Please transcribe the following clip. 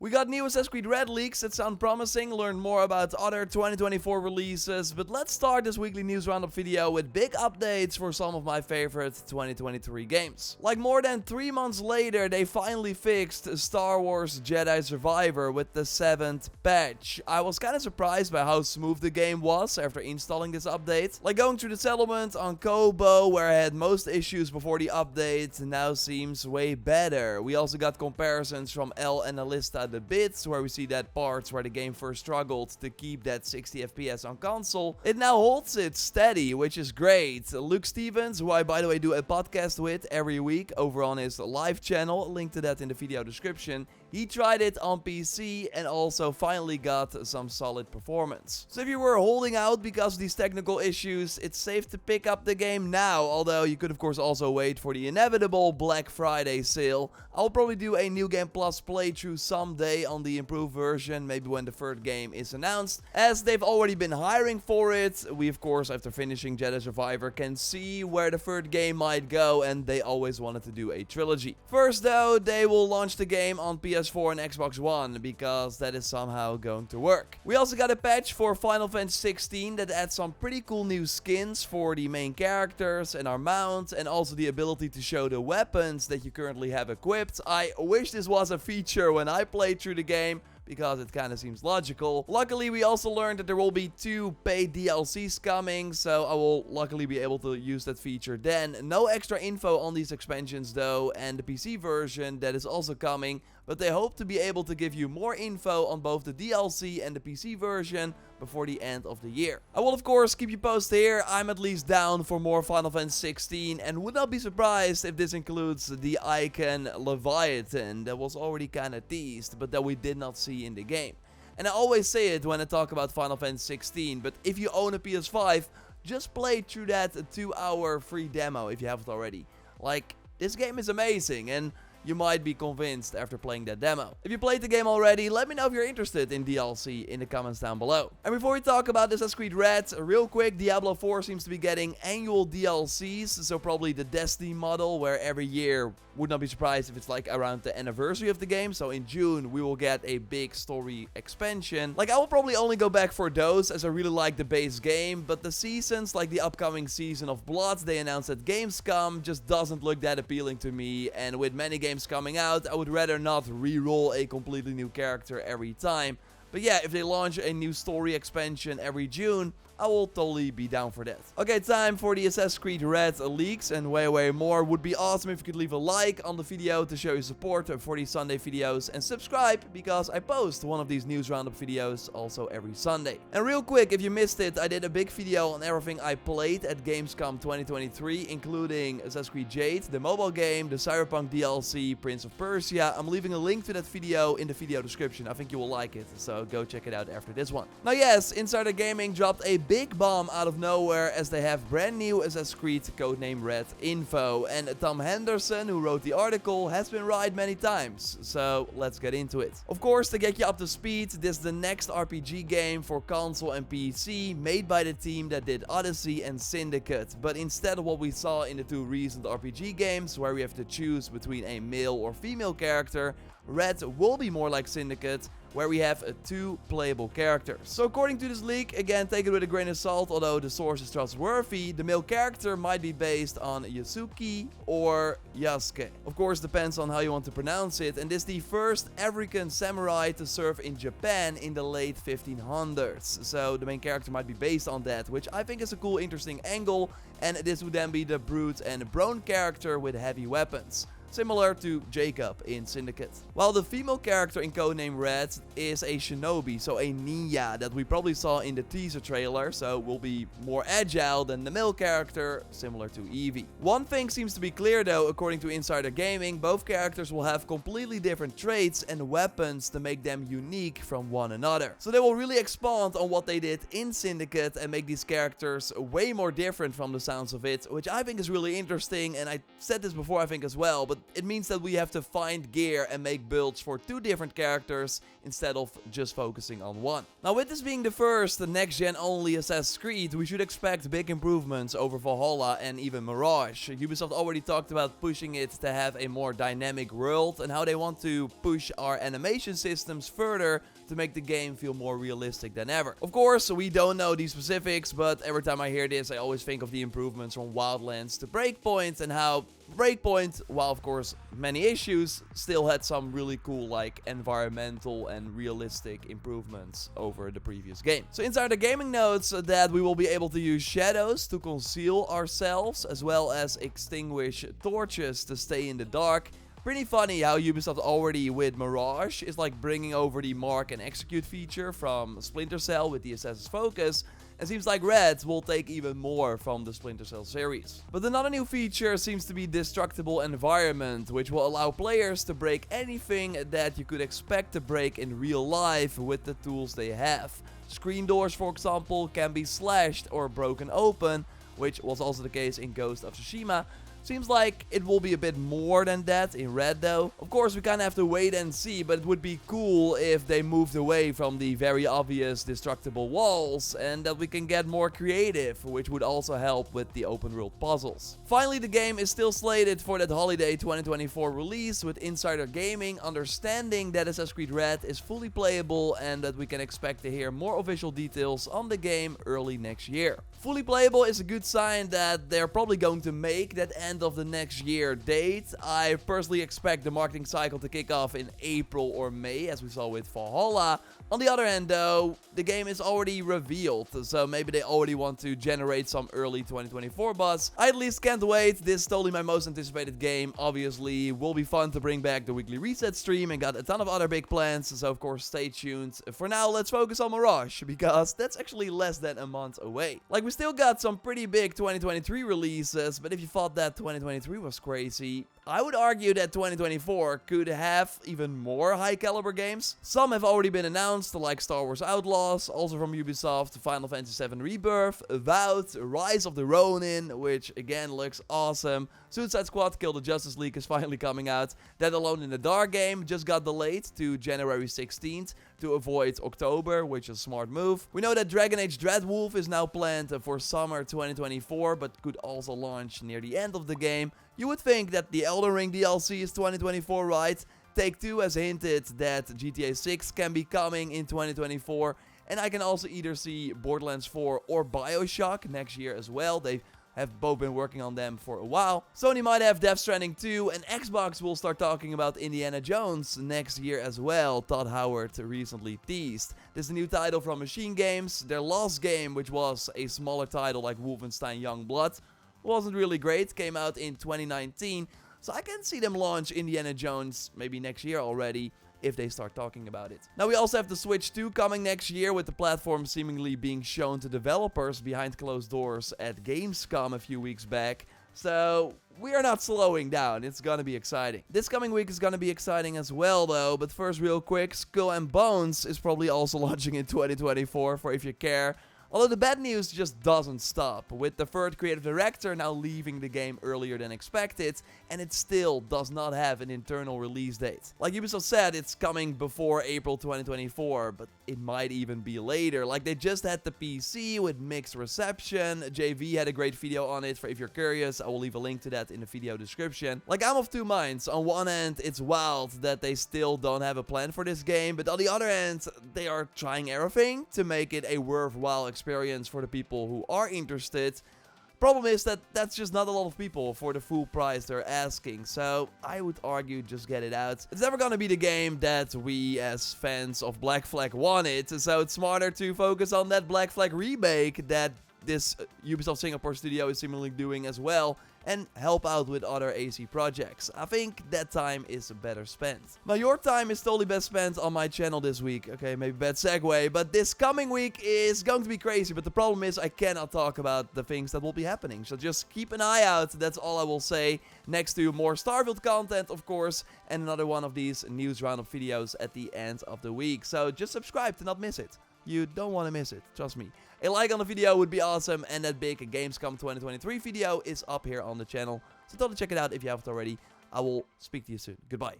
We got new Assassin's Creed Red leaks that sound promising, learn more about other 2024 releases, but let's start this weekly news roundup video with big updates for some of my favorite 2023 games. Like more than 3 months later, they finally fixed Star Wars Jedi Survivor with the 7th patch. I was kinda surprised by how smooth the game was after installing this update. Like going through the settlement on Kobo, where I had most issues before the update, now seems way better. We also got comparisons from El Analista the Bits, where we see that parts where the game first struggled to keep that 60 FPS on console, it now holds it steady, which is great. Luke Stevens, who I by the way do a podcast with every week over on his live channel, link to that in the video description, he tried it on PC and also finally got some solid performance. So if you were holding out because of these technical issues, it's safe to pick up the game now, although you could of course also wait for the inevitable Black Friday sale. I'll probably do a New Game Plus playthrough someday on the improved version, maybe when the third game is announced, as they've already been hiring for it. We of course, after finishing Jedi Survivor, can see where the third game might go, and they always wanted to do a trilogy. First though, they will launch the game on PS4 and Xbox One, because that is somehow going to work. We also got a patch for Final Fantasy 16 that adds some pretty cool new skins for the main characters and our mount, and also the ability to show the weapons that you currently have equipped. I wish this was a feature when I played through the game, because it kind of seems logical. Luckily, we also learned that there will be 2 paid DLCs coming, so I will luckily be able to use that feature then. No extra info on these expansions though, and the PC version that is also coming, but they hope to be able to give you more info on both the DLC and the PC version before the end of the year. I will of course keep you posted here. I'm at least down for more Final Fantasy 16 and would not be surprised if this includes the icon Leviathan that was already kinda teased, but that we did not see in the game. And I always say it when I talk about Final Fantasy 16, but if you own a PS5, just play through that 2-hour free demo if you haven't already. Like, this game is amazing, and you might be convinced after playing that demo. If you played the game already, let me know if you're interested in DLC in the comments down below. And before we talk about Assassin's Creed Red, real quick, Diablo 4 seems to be getting annual DLCs, so probably the Destiny model, where every year, would not be surprised if it's like around the anniversary of the game, so in June we will get a big story expansion. Like, I will probably only go back for those, as I really like the base game, but the seasons, like the upcoming season of Blood they announced at Gamescom, just doesn't look that appealing to me, and with many games coming out, I would rather not re-roll a completely new character every time. But yeah, if they launch a new story expansion every June, I will totally be down for that. Okay, time for the Assassin's Creed Red leaks and way more. Would be awesome if you could leave a like on the video to show your support for these Sunday videos, and subscribe because I post one of these news roundup videos also every Sunday. And real quick, if you missed it, I did a big video on everything I played at Gamescom 2023, including Assassin's Creed Jade, the mobile game, the Cyberpunk DLC, Prince of Persia. I'm leaving a link to that video in the video description. I think you will like it, so go check it out after this one. Now yes, Insider Gaming dropped a big bomb out of nowhere, as they have brand new Assassin's Creed Codename Red info, and Tom Henderson, who wrote the article, has been right many times, so let's get into it. Of course, to get you up to speed, this is the next RPG game for console and PC, made by the team that did Odyssey and Syndicate, but instead of what we saw in the 2 recent RPG games, where we have to choose between a male or female character, Red will be more like Syndicate, where we have 2 playable characters. So according to this leak, again take it with a grain of salt, although the source is trustworthy, the male character might be based on Yasuki or Yasuke. Of course, depends on how you want to pronounce it, and this is the first African samurai to serve in Japan in the late 1500s. So the main character might be based on that, which I think is a cool, interesting angle, and this would then be the brute and bone character with heavy weapons, similar to Jacob in Syndicate. While the female character in Codename Red is a shinobi, so a ninja that we probably saw in the teaser trailer, so will be more agile than the male character, similar to Evie. One thing seems to be clear though, according to Insider Gaming, both characters will have completely different traits and weapons to make them unique from one another. So they will really expand on what they did in Syndicate and make these characters way more different from the sounds of it, which I think is really interesting, and I said this before I think as well, but but it means that we have to find gear and make builds for 2 different characters instead of just focusing on one. Now, with this being the first next-gen only Assassin's Creed, we should expect big improvements over Valhalla and even Mirage. Ubisoft already talked about pushing it to have a more dynamic world and how they want to push our animation systems further to make the game feel more realistic than ever. Of course, we don't know these specifics, but every time I hear this, I always think of the improvements from Wildlands to Breakpoint and how Breakpoint, while of course many issues, still had some really cool like environmental and realistic improvements over the previous game. So inside the gaming notes that we will be able to use shadows to conceal ourselves as well as extinguish torches to stay in the dark. Pretty funny how Ubisoft already with Mirage is like bringing over the mark and execute feature from Splinter Cell with the Assassin's Focus. It seems like Red will take even more from the Splinter Cell series. But another new feature seems to be Destructible Environment, which will allow players to break anything that you could expect to break in real life with the tools they have. Screen doors, for example, can be slashed or broken open, which was also the case in Ghost of Tsushima. Seems like it will be a bit more than that in Red though. Of course, we kinda have to wait and see, but it would be cool if they moved away from the very obvious destructible walls and that we can get more creative, which would also help with the open world puzzles. Finally, the game is still slated for that holiday 2024 release, with Insider Gaming understanding that Assassin's Creed Red is fully playable and that we can expect to hear more official details on the game early next year. Fully playable is a good sign that they're probably going to make that end of the next year date. I personally expect the marketing cycle to kick off in April or May, as we saw with Valhalla. On the other hand though, the game is already revealed, so maybe they already want to generate some early 2024 buzz. I at least can't wait. This is totally my most anticipated game. Obviously, will be fun to bring back the weekly reset stream and got a ton of other big plans, so of course stay tuned. For now, let's focus on Mirage, because that's actually less than a month away. Like, we still got some pretty big 2023 releases, but if you thought that 2023 was crazy, I would argue that 2024 could have even more high caliber games. Some have already been announced, like Star Wars Outlaws, also from Ubisoft, Final Fantasy VII Rebirth, Avowed, Rise of the Ronin, which again looks awesome. Suicide Squad Kill the Justice League is finally coming out. That Alone in the Dark game just got delayed to January 16th to avoid October, which is a smart move. We know that Dragon Age Dreadwolf is now planned for summer 2024, but could also launch near the end of the game. You would think that the Elden Ring DLC is 2024, right? Take-Two has hinted that GTA 6 can be coming in 2024, and I can also either see Borderlands 4 or BioShock next year as well. They have both been working on them for a while. Sony might have Death Stranding 2, and Xbox will start talking about Indiana Jones next year as well, Todd Howard recently teased. This is a new title from Machine Games. Their last game, which was a smaller title like Wolfenstein Youngblood, wasn't really great, came out in 2019, so I can see them launch Indiana Jones maybe next year already, if they start talking about it. Now, we also have the Switch 2 coming next year, with the platform seemingly being shown to developers behind closed doors at Gamescom a few weeks back. So, we are not slowing down. It's gonna be exciting. This coming week is gonna be exciting as well, though. But first, real quick, Skull and Bones is probably also launching in 2024, for if you care. Although the bad news just doesn't stop, with the third creative director now leaving the game earlier than expected, and it still does not have an internal release date. Like Ubisoft said, it's coming before April 2024, but it might even be later. Like, they just had the PC with mixed reception. JV had a great video on it, for if you're curious. I will leave a link to that in the video description. Like, I'm of two minds. On one hand, it's wild that they still don't have a plan for this game, but on the other hand, they are trying everything to make it a worthwhile experience for the people who are interested. Problem is that that's just not a lot of people for the full price they're asking, so I would argue just get it out. It's never gonna be the game that we as fans of Black Flag wanted, so it's smarter to focus on that Black Flag remake that this Ubisoft Singapore studio is seemingly doing as well, and help out with other AC projects. I think that time is better spent. Now, your time is totally best spent on my channel this week. Okay, maybe bad segue, but this coming week is going to be crazy, but the problem is I cannot talk about the things that will be happening, so just keep an eye out. That's all I will say, next to more Starfield content, of course, and another one of these news roundup videos at the end of the week. So just subscribe to not miss it. You don't want to miss it, trust me. A like on the video would be awesome, and that big Gamescom 2023 video is up here on the channel, so totally check it out if you haven't already. I will speak to you soon. Goodbye.